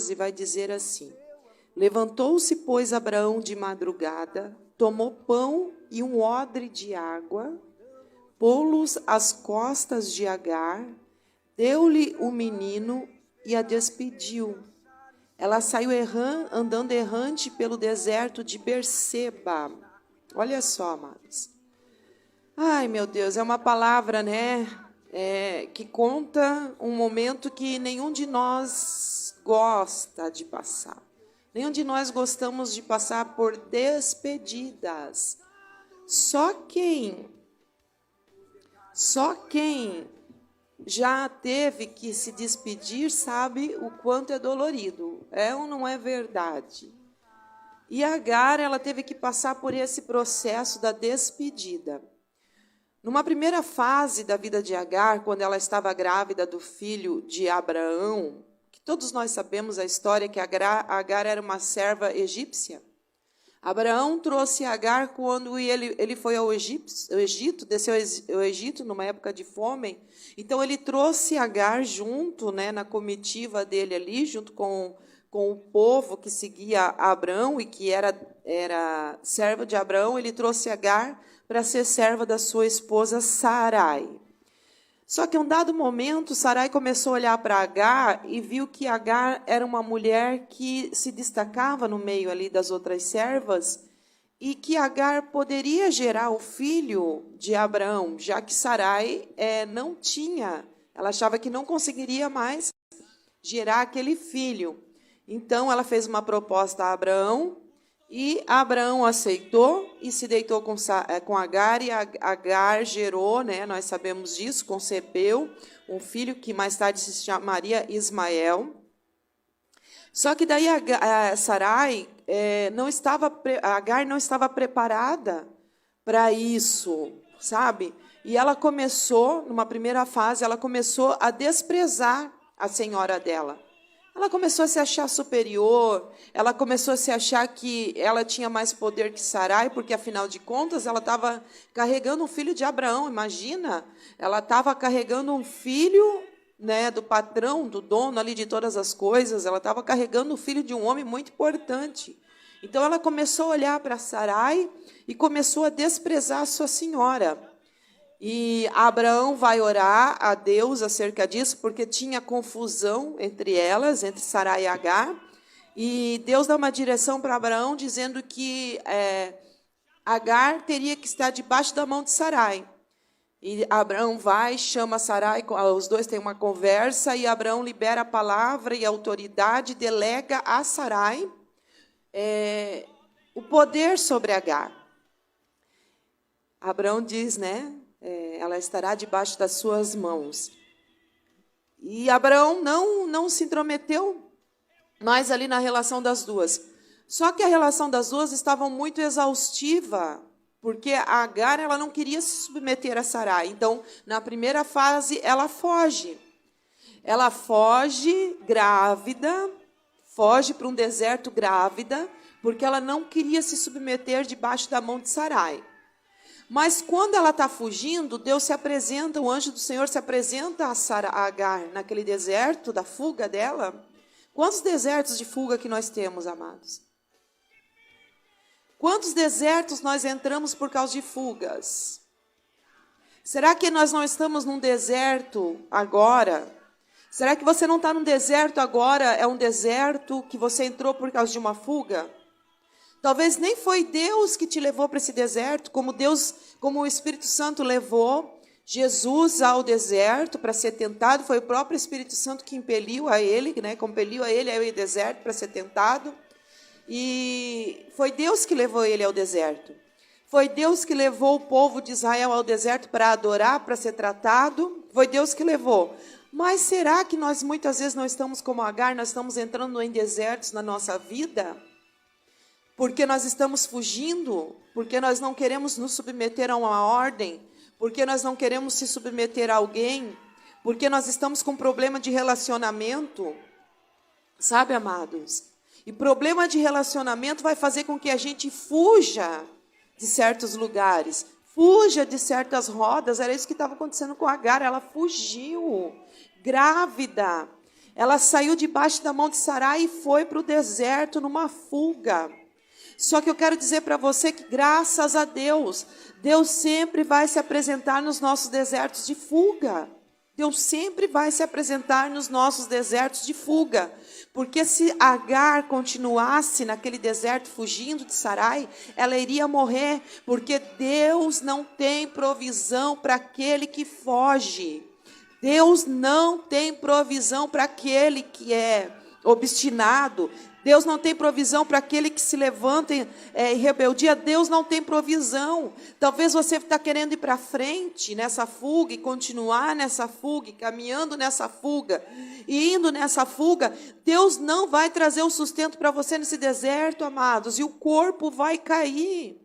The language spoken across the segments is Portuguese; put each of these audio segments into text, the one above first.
14 vai dizer assim: levantou-se, pois, Abraão de madrugada, tomou pão e um odre de água, pô-los às costas de Agar, deu-lhe o menino e a despediu. Ela saiu andando errante pelo deserto de Berseba. Olha só, amados. Ai, meu Deus, é uma palavra, né? Que conta um momento que nenhum de nós gosta de passar. Nenhum de nós gostamos de passar por despedidas. Só quem já teve que se despedir sabe o quanto é dolorido. É ou não é verdade? E Agar, ela teve que passar por esse processo da despedida. Numa primeira fase da vida de Agar, quando ela estava grávida do filho de Abraão, que todos nós sabemos a história que Agar era uma serva egípcia. Abraão trouxe Agar quando ele foi ao Egito, desceu ao Egito numa época de fome. Então, ele trouxe Agar junto, né, na comitiva dele ali, junto com o povo que seguia Abraão e que era serva de Abraão. Ele trouxe Agar para ser serva da sua esposa Sarai. Só que em um dado momento, Sarai começou a olhar para Agar e viu que Agar era uma mulher que se destacava no meio ali das outras servas e que Agar poderia gerar o filho de Abraão, já que Sarai não tinha, ela achava que não conseguiria mais gerar aquele filho. Então, ela fez uma proposta a Abraão, e Abraão aceitou e se deitou com Agar, e Agar gerou, né, nós sabemos disso, concebeu um filho que mais tarde se chamaria Ismael. Só que daí Sarai Agar não estava preparada para isso, sabe? E ela começou, numa primeira fase, ela começou a desprezar a senhora dela. Ela começou a se achar superior, ela começou a se achar que ela tinha mais poder que Sarai, porque, afinal de contas, ela estava carregando um filho de Abraão, imagina? Ela estava carregando um filho, né, do patrão, do dono ali de todas as coisas, ela estava carregando o filho de um homem muito importante. Então, ela começou a olhar para Sarai e começou a desprezar a sua senhora. E Abraão vai orar a Deus acerca disso, porque tinha confusão entre elas, entre Sarai e Agar. E Deus dá uma direção para Abraão, dizendo que Agar teria que estar debaixo da mão de Sarai. E Abraão vai, chama Sarai, os dois têm uma conversa, e Abraão libera a palavra e a autoridade, delega a Sarai o poder sobre Agar. Abraão diz, né? Ela estará debaixo das suas mãos. E Abraão não se intrometeu mais ali na relação das duas. Só que a relação das duas estava muito exaustiva, porque a Agar ela não queria se submeter a Sarai. Então, na primeira fase, ela foge. Ela foge grávida, foge para um deserto grávida, porque ela não queria se submeter debaixo da mão de Sarai. Mas quando ela está fugindo, Deus se apresenta, o anjo do Senhor se apresenta a Agar naquele deserto da fuga dela. Quantos desertos de fuga que nós temos, amados? Quantos desertos nós entramos por causa de fugas? Será que nós não estamos num deserto agora? Será que você não está num deserto agora? É um deserto que você entrou por causa de uma fuga? Talvez nem foi Deus que te levou para esse deserto, como o Espírito Santo levou Jesus ao deserto para ser tentado. Foi o próprio Espírito Santo que impeliu a ele, né? Compeliu a ele ao deserto para ser tentado. E foi Deus que levou ele ao deserto. Foi Deus que levou o povo de Israel ao deserto para adorar, para ser tratado. Foi Deus que levou. Mas será que nós muitas vezes não estamos como Agar, nós estamos entrando em desertos na nossa vida? Porque nós estamos fugindo, porque nós não queremos nos submeter a uma ordem, porque nós não queremos se submeter a alguém, porque nós estamos com problema de relacionamento. Sabe, amados? E problema de relacionamento vai fazer com que a gente fuja de certos lugares, fuja de certas rodas. Era isso que estava acontecendo com Agar, ela fugiu, grávida. Ela saiu debaixo da mão de Sarai e foi para o deserto numa fuga. Só que eu quero dizer para você que, graças a Deus, Deus sempre vai se apresentar nos nossos desertos de fuga. Deus sempre vai se apresentar nos nossos desertos de fuga. Porque se Agar continuasse naquele deserto fugindo de Sarai, ela iria morrer. Porque Deus não tem provisão para aquele que foge. Deus não tem provisão para aquele que é obstinado. Deus não tem provisão para aquele que se levanta em rebeldia. Deus não tem provisão. Talvez você está querendo ir para frente nessa fuga e continuar nessa fuga, e caminhando nessa fuga e indo nessa fuga. Deus não vai trazer o sustento para você nesse deserto, amados, e o corpo vai cair.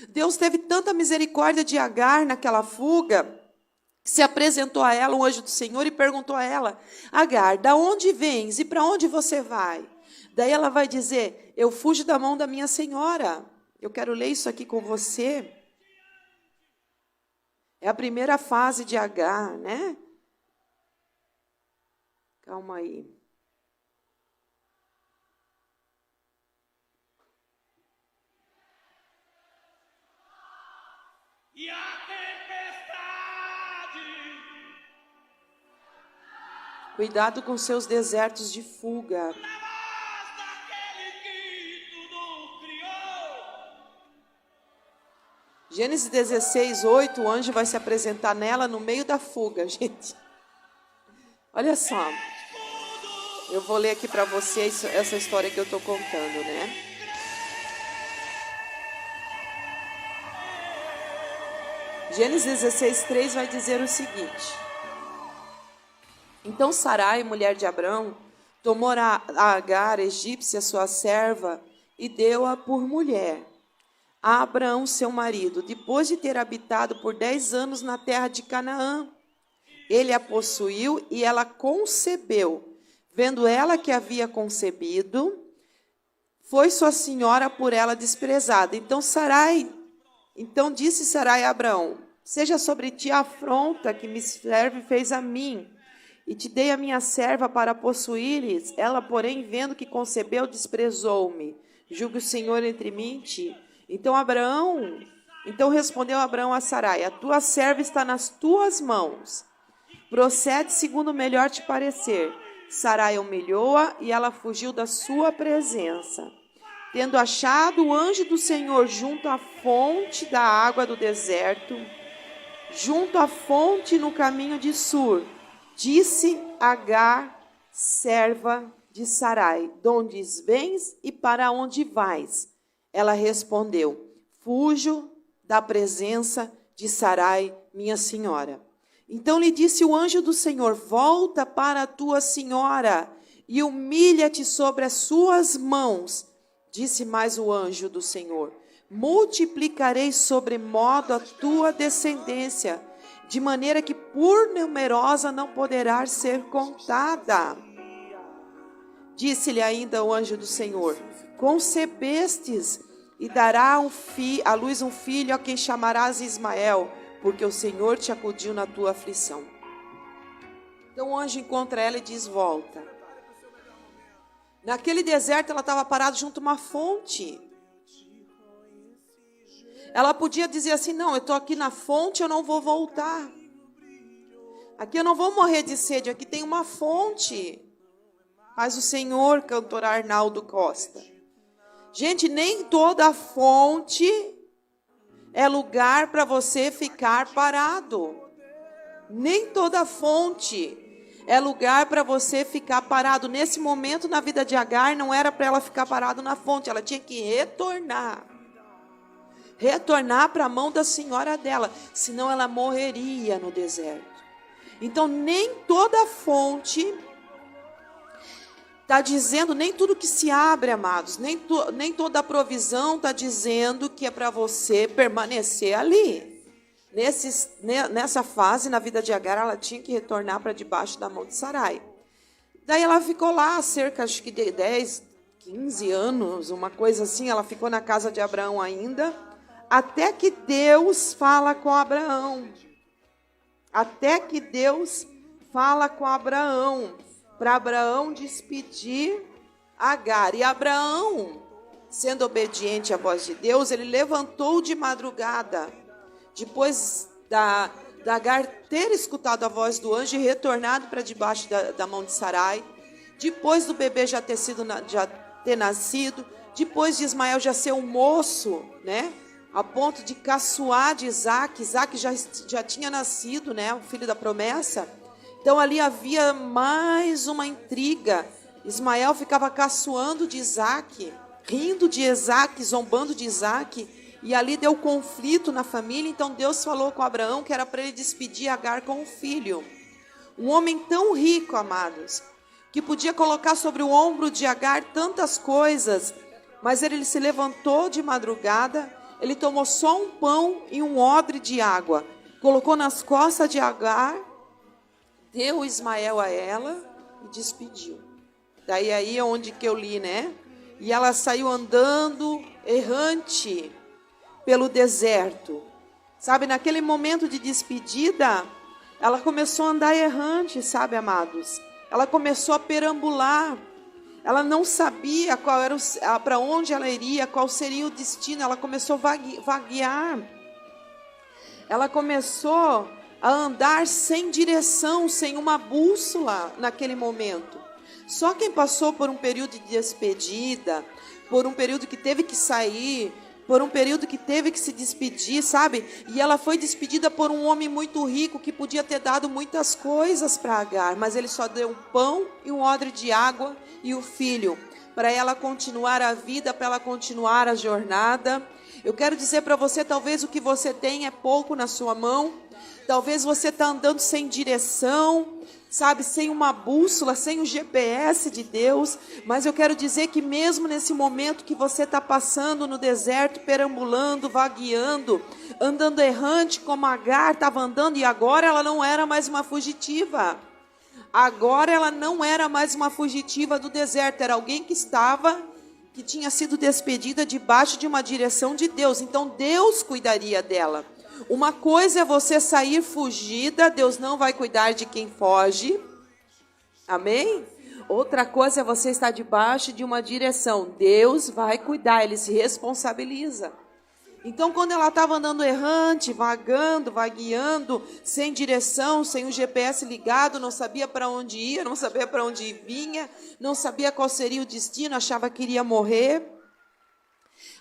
Deus teve tanta misericórdia de Agar naquela fuga, que se apresentou a ela um anjo do Senhor e perguntou a ela: Agar, da onde vens e para onde você vai? Daí ela vai dizer: eu fujo da mão da minha senhora. Eu quero ler isso aqui com você. É a primeira fase de Agar, né? Calma aí. E a tempestade. Cuidado com seus desertos de fuga. Gênesis 16, 8, o anjo vai se apresentar nela no meio da fuga, gente. Olha só. Eu vou ler aqui para vocês essa história que eu estou contando, né? Gênesis 16, 3 vai dizer o seguinte. Então Sarai, mulher de Abrão, tomou a Agar, egípcia, sua serva, e deu-a por mulher a Abrão, seu marido, depois de ter habitado por 10 anos na terra de Canaã. Ele a possuiu e ela concebeu. Vendo ela que havia concebido, foi sua senhora por ela desprezada. Então disse Sarai a Abrão: seja sobre ti a afronta que me serve fez a mim, e te dei a minha serva para possuíres. Ela, porém, vendo que concebeu, desprezou-me. Julgue o Senhor entre mim e ti. Então respondeu Abrão a Sarai: a tua serva está nas tuas mãos. Procede segundo o melhor te parecer. Sarai humilhou-a e ela fugiu da sua presença. Tendo achado o anjo do Senhor junto à fonte da água do deserto, junto à fonte no caminho de Sur, disse Agar, serva de Sarai: donde vens e para onde vais? Ela respondeu: fujo da presença de Sarai, minha senhora. Então lhe disse o anjo do Senhor: volta para a tua senhora e humilha-te sobre as suas mãos. Disse mais o anjo do Senhor: multiplicarei sobremodo a tua descendência, de maneira que por numerosa não poderá ser contada. Disse-lhe ainda o anjo do Senhor: concebestes e dará à luz um filho, a quem chamarás Ismael, porque o Senhor te acudiu na tua aflição. Então o anjo encontra ela e diz: volta. Naquele deserto ela estava parada junto a uma fonte. Ela podia dizer assim: não, eu estou aqui na fonte, eu não vou voltar. Aqui eu não vou morrer de sede, aqui tem uma fonte. Mas o Senhor, cantor Arnaldo Costa. Gente, nem toda fonte é lugar para você ficar parado. Nem toda fonte é lugar para você ficar parado. Nesse momento, na vida de Agar, não era para ela ficar parada na fonte. Ela tinha que retornar. Retornar para a mão da senhora dela. Senão ela morreria no deserto. Então, nem toda fonte está dizendo, nem tudo que se abre, amados, nem toda a provisão está dizendo que é para você permanecer ali. Nessa fase, na vida de Agar, ela tinha que retornar para debaixo da mão de Sarai. Daí ela ficou lá cerca, acho que de 10, 15 anos, uma coisa assim. Ela ficou na casa de Abraão ainda, até que Deus fala com Abraão. Até que Deus fala com Abraão. para Abraão despedir Agar. E Abraão, sendo obediente à voz de Deus, ele levantou de madrugada, depois da Agar ter escutado a voz do anjo e retornado para debaixo da mão de Sarai, depois do bebê já ter nascido, depois de Ismael já ser um moço, né? A ponto de caçoar de Isaac. Isaac já tinha nascido, né? O filho da promessa. Então ali havia mais uma intriga. Ismael ficava caçoando de Isaac, rindo de Isaac, zombando de Isaac. E ali deu conflito na família. Então Deus falou com Abraão que era para ele despedir Agar com o filho. Um homem tão rico, amados, que podia colocar sobre o ombro de Agar tantas coisas. Mas ele se levantou de madrugada. Ele tomou só um pão e um odre de água. Colocou nas costas de Agar, deu Ismael a ela e despediu. Daí aí é onde que eu li, né? E ela saiu andando, errante, pelo deserto. Sabe, naquele momento de despedida, ela começou a andar errante, sabe, amados? Ela começou a perambular. Ela não sabia qual era para onde ela iria, qual seria o destino. Ela começou a vaguear. Ela começou a andar sem direção, sem uma bússola naquele momento. Só quem passou por um período de despedida, por um período que teve que sair, por um período que teve que se despedir, sabe? E ela foi despedida por um homem muito rico que podia ter dado muitas coisas para Agar, mas ele só deu um pão e um odre de água e o filho, para ela continuar a vida, para ela continuar a jornada. Eu quero dizer para você, talvez o que você tem é pouco na sua mão, talvez você está andando sem direção, sabe, sem uma bússola, sem o GPS de Deus, mas eu quero dizer que mesmo nesse momento que você está passando no deserto, perambulando, vagueando, andando errante como Agar estava andando, e agora ela não era mais uma fugitiva. Agora ela não era mais uma fugitiva do deserto, era alguém que tinha sido despedida debaixo de uma direção de Deus. Então Deus cuidaria dela. Uma coisa é você sair fugida, Deus não vai cuidar de quem foge. Amém? Outra coisa é você estar debaixo de uma direção. Deus vai cuidar, Ele se responsabiliza. Então, quando ela estava andando errante, vagando, vagueando, sem direção, sem o GPS ligado, não sabia para onde ia, não sabia para onde vinha, não sabia qual seria o destino, achava que iria morrer.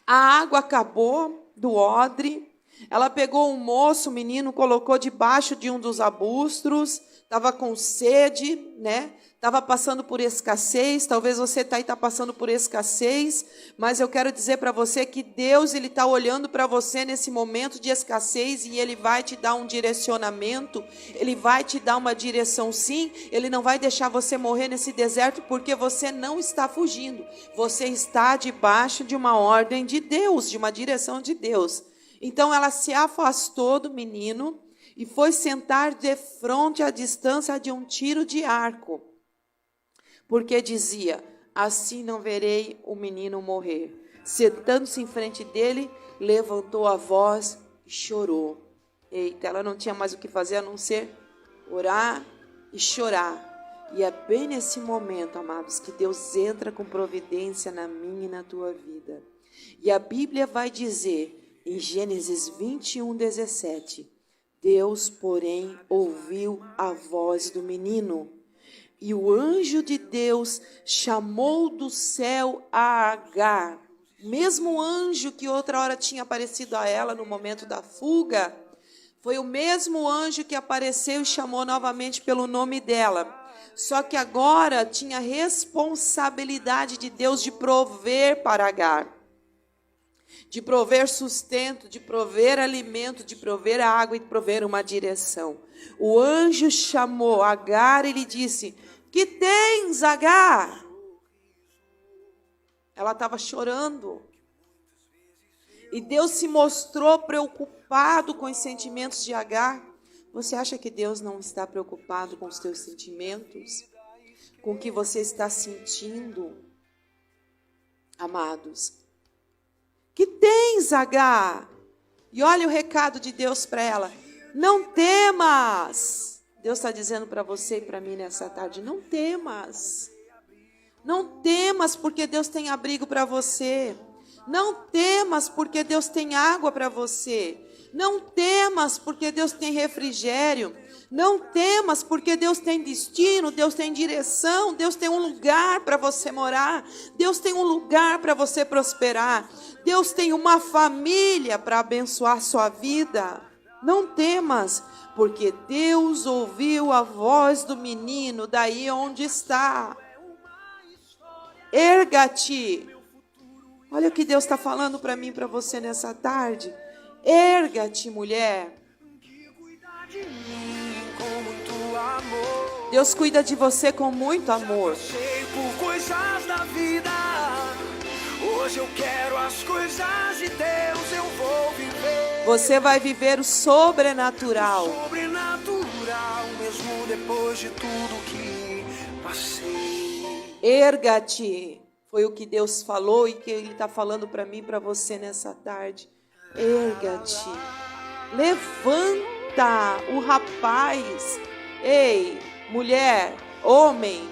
A água acabou do odre. Ela pegou um moço, um menino, colocou debaixo de um dos arbustos, estava com sede, né? Estava passando por escassez. Talvez você está passando por escassez, mas eu quero dizer para você que Deus ele está olhando para você nesse momento de escassez e Ele vai te dar um direcionamento, Ele vai te dar uma direção sim, Ele não vai deixar você morrer nesse deserto porque você não está fugindo, você está debaixo de uma ordem de Deus, de uma direção de Deus. Então ela se afastou do menino e foi sentar defronte à distância de um tiro de arco. Porque dizia, assim não verei o menino morrer. Sentando-se em frente dele, levantou a voz e chorou. Eita, ela não tinha mais o que fazer a não ser orar e chorar. E é bem nesse momento, amados, que Deus entra com providência na minha e na tua vida. E a Bíblia vai dizer, em Gênesis 21:17, Deus, porém, ouviu a voz do menino. E o anjo de Deus chamou do céu a Agar. Mesmo anjo que outra hora tinha aparecido a ela no momento da fuga, foi o mesmo anjo que apareceu e chamou novamente pelo nome dela. Só que agora tinha responsabilidade de Deus de prover para Agar. De prover sustento, de prover alimento, de prover água e de prover uma direção. O anjo chamou Agar e lhe disse, que tens, Agar? Ela estava chorando. E Deus se mostrou preocupado com os sentimentos de Agar. Você acha que Deus não está preocupado com os teus sentimentos? Com o que você está sentindo? Amados. Que tens, Agar? E olha o recado de Deus para ela. Não temas. Deus está dizendo para você e para mim nessa tarde, não temas. Não temas porque Deus tem abrigo para você. Não temas porque Deus tem água para você. Não temas porque Deus tem refrigério. Não temas porque Deus tem destino, Deus tem direção, Deus tem um lugar para você morar, Deus tem um lugar para você prosperar, Deus tem uma família para abençoar sua vida. Não temas, porque Deus ouviu a voz do menino daí onde está. Erga-te. Olha o que Deus está falando para mim e para você nessa tarde. Erga-te, mulher. Deus cuida de você com muito amor. Por coisas da vida, hoje eu quero as coisas de Deus, eu vou viver. Você vai viver o sobrenatural. O sobrenatural, mesmo depois de tudo que passei. Erga-te. Foi o que Deus falou e que Ele está falando para mim e para você nessa tarde. Erga-te. Levanta o rapaz. Ei, mulher, homem.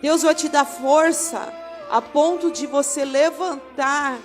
Deus vai te dar força a ponto de você levantar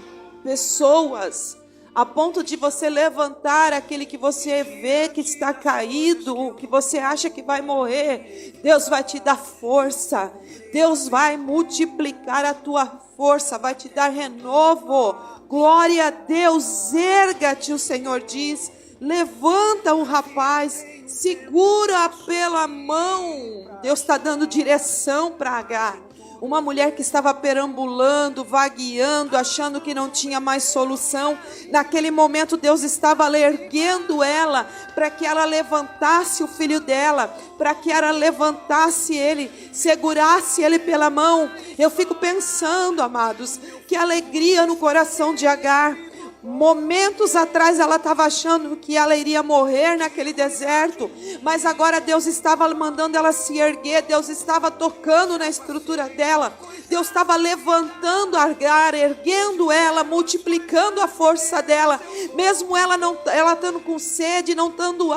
pessoas, a ponto de você levantar aquele que você vê que está caído, que você acha que vai morrer. Deus vai te dar força. Deus vai multiplicar a tua força, vai te dar renovo. Glória a Deus. Erga-te, o Senhor diz. Levanta o rapaz, segura pela mão. Deus está dando direção para Agar. Uma mulher que estava perambulando, vagueando, achando que não tinha mais solução. Naquele momento Deus estava erguendo ela para que ela levantasse o filho dela, para que ela levantasse ele, segurasse ele pela mão. Eu fico pensando, amados, que alegria no coração de Agar. Momentos atrás ela estava achando que ela iria morrer naquele deserto, mas agora Deus estava mandando ela se erguer, Deus estava tocando na estrutura dela, Deus estava levantando Agar, erguendo ela, multiplicando a força dela, mesmo ela estando com sede, não tendo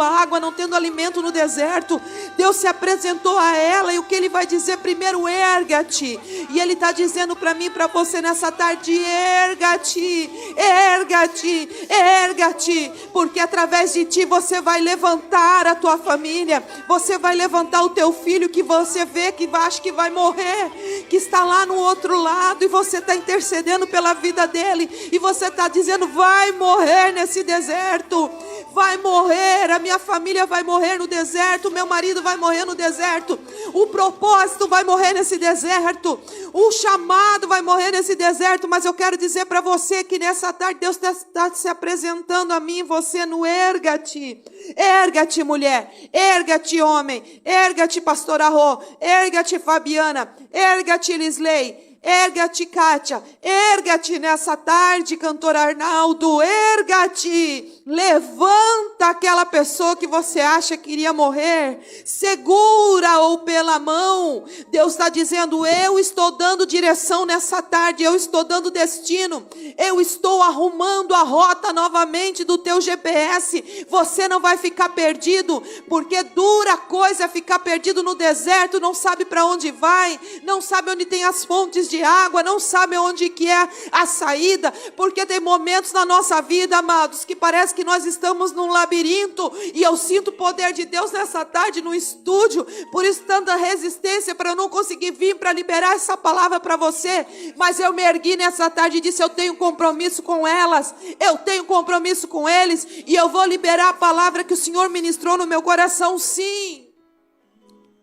água, não tendo alimento no deserto. Deus se apresentou a ela e o que Ele vai dizer primeiro? Erga-te. E Ele está dizendo para mim, para você nessa tarde: erga-te. Erga-te, erga-te, porque através de ti você vai levantar a tua família, você vai levantar o teu filho que você vê que acha que vai morrer, que está lá no outro lado, e você está intercedendo pela vida dele, e você está dizendo: vai morrer nesse deserto, vai morrer, a minha família vai morrer no deserto, meu marido vai morrer no deserto, o propósito vai morrer nesse deserto, o chamado vai morrer nesse deserto. Mas eu quero dizer para você que nessa tarde Deus está se apresentando a mim e você no erga-te. Erga-te, mulher, erga-te, homem, erga-te, pastor Arro, erga-te, Fabiana, erga-te, Lisley, erga-te, Kátia, erga-te nessa tarde, cantor Arnaldo, erga-te, levanta aquela pessoa que você acha que iria morrer, segura-o pela mão. Deus está dizendo: eu estou dando direção nessa tarde, eu estou dando destino, eu estou arrumando a rota novamente do teu GPS, você não vai ficar perdido, porque dura coisa é ficar perdido no deserto, não sabe para onde vai, não sabe onde tem as fontes de água, não sabe onde que é a saída, porque tem momentos na nossa vida, amados, que parece que nós estamos num labirinto, e eu sinto o poder de Deus nessa tarde no estúdio, por isso tanta resistência para eu não conseguir vir para liberar essa palavra para você, mas eu me ergui nessa tarde e disse: eu tenho compromisso com elas, eu tenho compromisso com eles, e eu vou liberar a palavra que o Senhor ministrou no meu coração. Sim,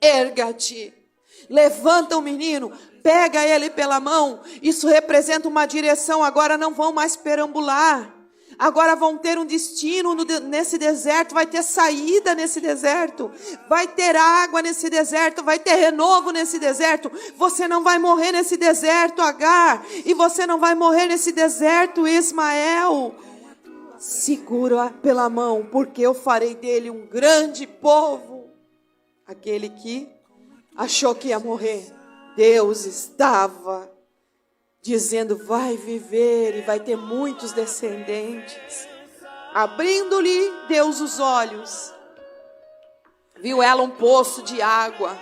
erga-te, levanta o menino, pega ele pela mão. Isso representa uma direção. Agora não vão mais perambular, agora vão ter um destino nesse deserto, vai ter saída nesse deserto, vai ter água nesse deserto, vai ter renovo nesse deserto. Você não vai morrer nesse deserto, Agar, e você não vai morrer nesse deserto, Ismael. Segura pela mão, porque eu farei dele um grande povo. Aquele que achou que ia morrer, Deus estava dizendo: vai viver e vai ter muitos descendentes. Abrindo-lhe Deus os olhos. Viu ela um poço de água.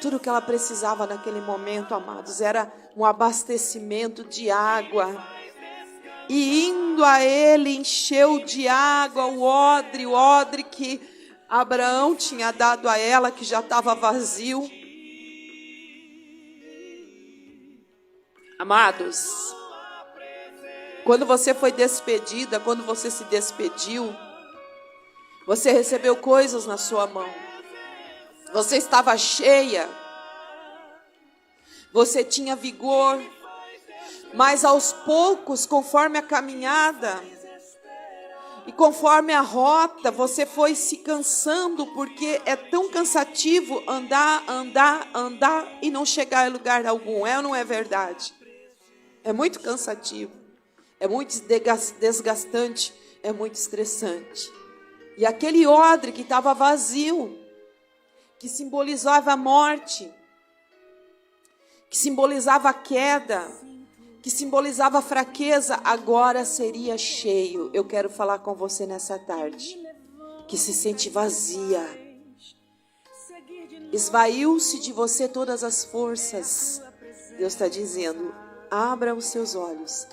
Tudo que ela precisava naquele momento, amados, era um abastecimento de água. E indo a ele, encheu de água o odre que Abraão tinha dado a ela, que já estava vazio. Amados, quando você foi despedida, quando você se despediu, você recebeu coisas na sua mão. Você estava cheia. Você tinha vigor. Mas aos poucos, conforme a caminhada e conforme a rota, você foi se cansando, porque é tão cansativo andar e não chegar a lugar algum. É ou não é verdade? É muito cansativo. É muito desgastante. É muito estressante. E aquele odre que estava vazio, que simbolizava a morte, que simbolizava a queda, que simbolizava a fraqueza, agora seria cheio. Eu quero falar com você nessa tarde, que se sente vazia. Esvaiu-se de você todas as forças. Deus está dizendo, abra os seus olhos,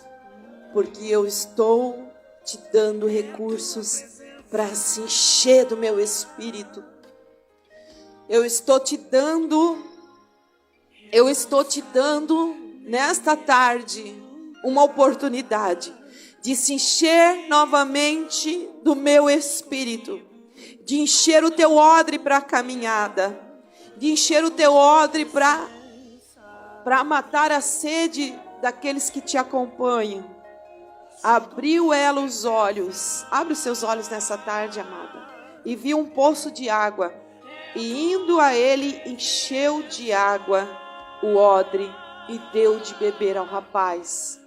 porque eu estou te dando recursos para se encher do meu espírito. Eu estou te dando nesta tarde uma oportunidade de se encher novamente do meu espírito, de encher o teu odre para a caminhada, de encher o teu odre para matar a sede daqueles que te acompanham. Abriu ela os olhos, abre os seus olhos nessa tarde, amada, e viu um poço de água, e indo a ele, encheu de água o odre e deu de beber ao rapaz.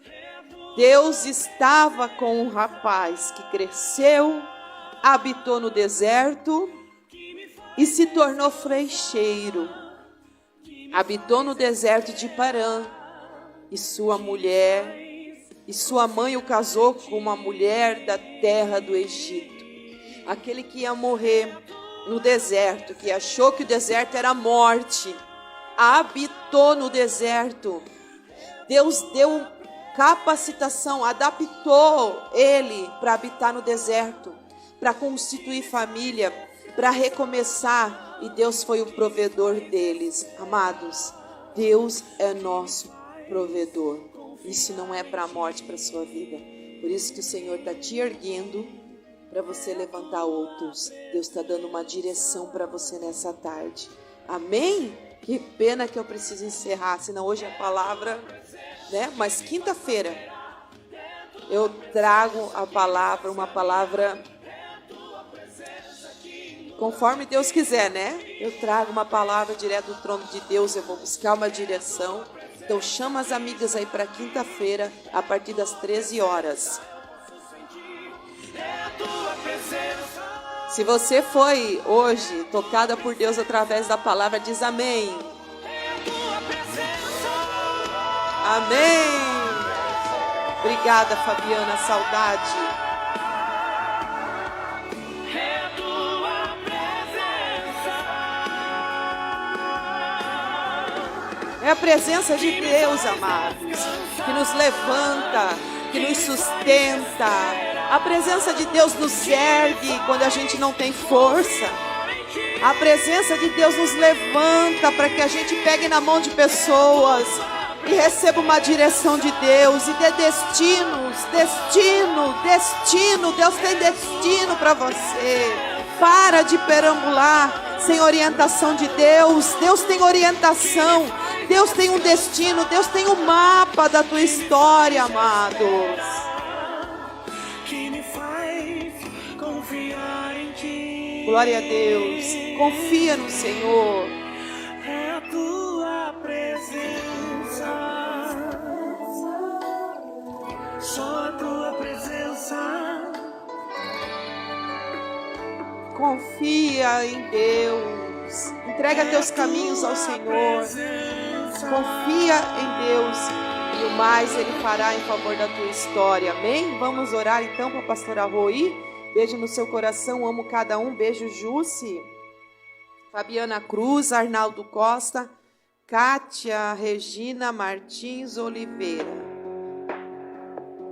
Deus estava com o rapaz que cresceu, habitou no deserto e se tornou flecheiro. Habitou no deserto de Parã, e sua mulher e sua mãe o casou com uma mulher da terra do Egito. Aquele que ia morrer no deserto, que achou que o deserto era morte, habitou no deserto. Deus deu capacitação, adaptou ele para habitar no deserto, para constituir família, para recomeçar, e Deus foi o provedor deles. Amados, Deus é nosso provedor. Isso não é para a morte, para a sua vida. Por isso que o Senhor está te erguendo para você levantar outros. Deus está dando uma direção para você nessa tarde. Amém? Que pena que eu preciso encerrar, senão hoje a palavra, né? Mas quinta-feira eu trago a palavra, uma palavra conforme Deus quiser, né? Eu trago uma palavra direto do trono de Deus, eu vou buscar uma direção. Então chama as amigas aí para quinta-feira, a partir das 13 horas. Se você foi hoje tocada por Deus através da palavra, diz amém. Amém. Obrigada, Fabiana, saudade. É a presença de Deus, amados, que nos levanta, que nos sustenta. A presença de Deus nos ergue quando a gente não tem força. A presença de Deus nos levanta para que a gente pegue na mão de pessoas e receba uma direção de Deus e dê destinos, destino. Deus tem destino para você. Para de perambular sem orientação de Deus. Deus tem orientação. Deus tem um destino. Deus tem um mapa da tua história, amados. Glória a Deus. Confia no Senhor. É a tua presença. Só a tua presença. Confia em Deus. Entrega teus caminhos ao Senhor. Confia em Deus. E o mais Ele fará em favor da tua história. Amém? Vamos orar então para a pastora Roi. Beijo no seu coração. Amo cada um. Beijo, Jussi. Fabiana Cruz, Arnaldo Costa, Kátia Regina Martins Oliveira.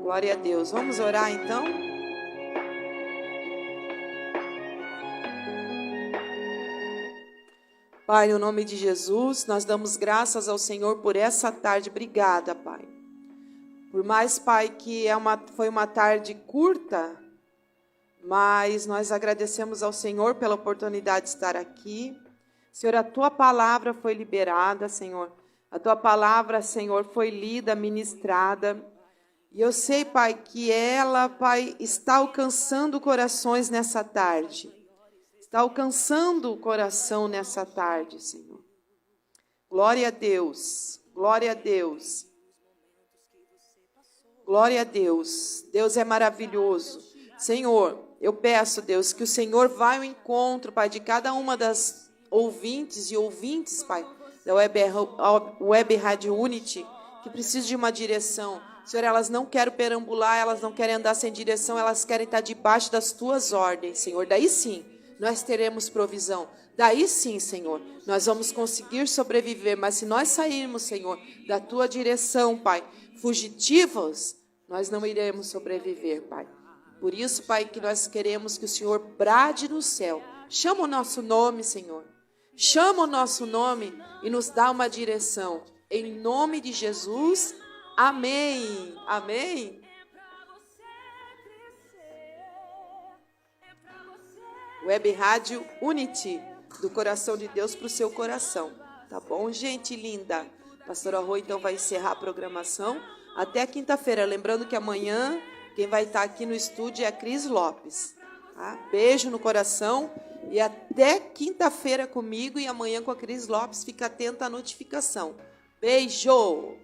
Glória a Deus. Vamos orar então? Pai, no nome de Jesus, nós damos graças ao Senhor por essa tarde. Obrigada, Pai. Por mais, Pai, que foi uma tarde curta, mas nós agradecemos ao Senhor pela oportunidade de estar aqui. Senhor, a Tua palavra foi liberada, Senhor. A Tua palavra, Senhor, foi lida, ministrada. E eu sei, Pai, que ela, Pai, está alcançando corações nessa tarde. Está alcançando o coração nessa tarde, Senhor. Glória a Deus, glória a Deus. Glória a Deus. Deus é maravilhoso. Senhor, eu peço, Deus, que o Senhor vá ao encontro, Pai, de cada uma das ouvintes, Pai, da Web Rádio Unity, que precisa de uma direção. Senhor, elas não querem perambular, elas não querem andar sem direção, elas querem estar debaixo das Tuas ordens, Senhor. Daí sim, nós teremos provisão. Daí sim, Senhor, nós vamos conseguir sobreviver. Mas se nós sairmos, Senhor, da Tua direção, Pai, fugitivos, nós não iremos sobreviver, Pai. Por isso, Pai, que nós queremos que o Senhor brade no céu. Chama o nosso nome, Senhor. Chama o nosso nome e nos dá uma direção. Em nome de Jesus, amém. Amém. Web Rádio Unity, do coração de Deus para o seu coração. Tá bom, gente linda? Pastora Rô, então, vai encerrar a programação até quinta-feira. Lembrando que amanhã quem vai estar aqui no estúdio é a Cris Lopes. Tá? Beijo no coração e até quinta-feira comigo e amanhã com a Cris Lopes. Fica atenta à notificação. Beijo!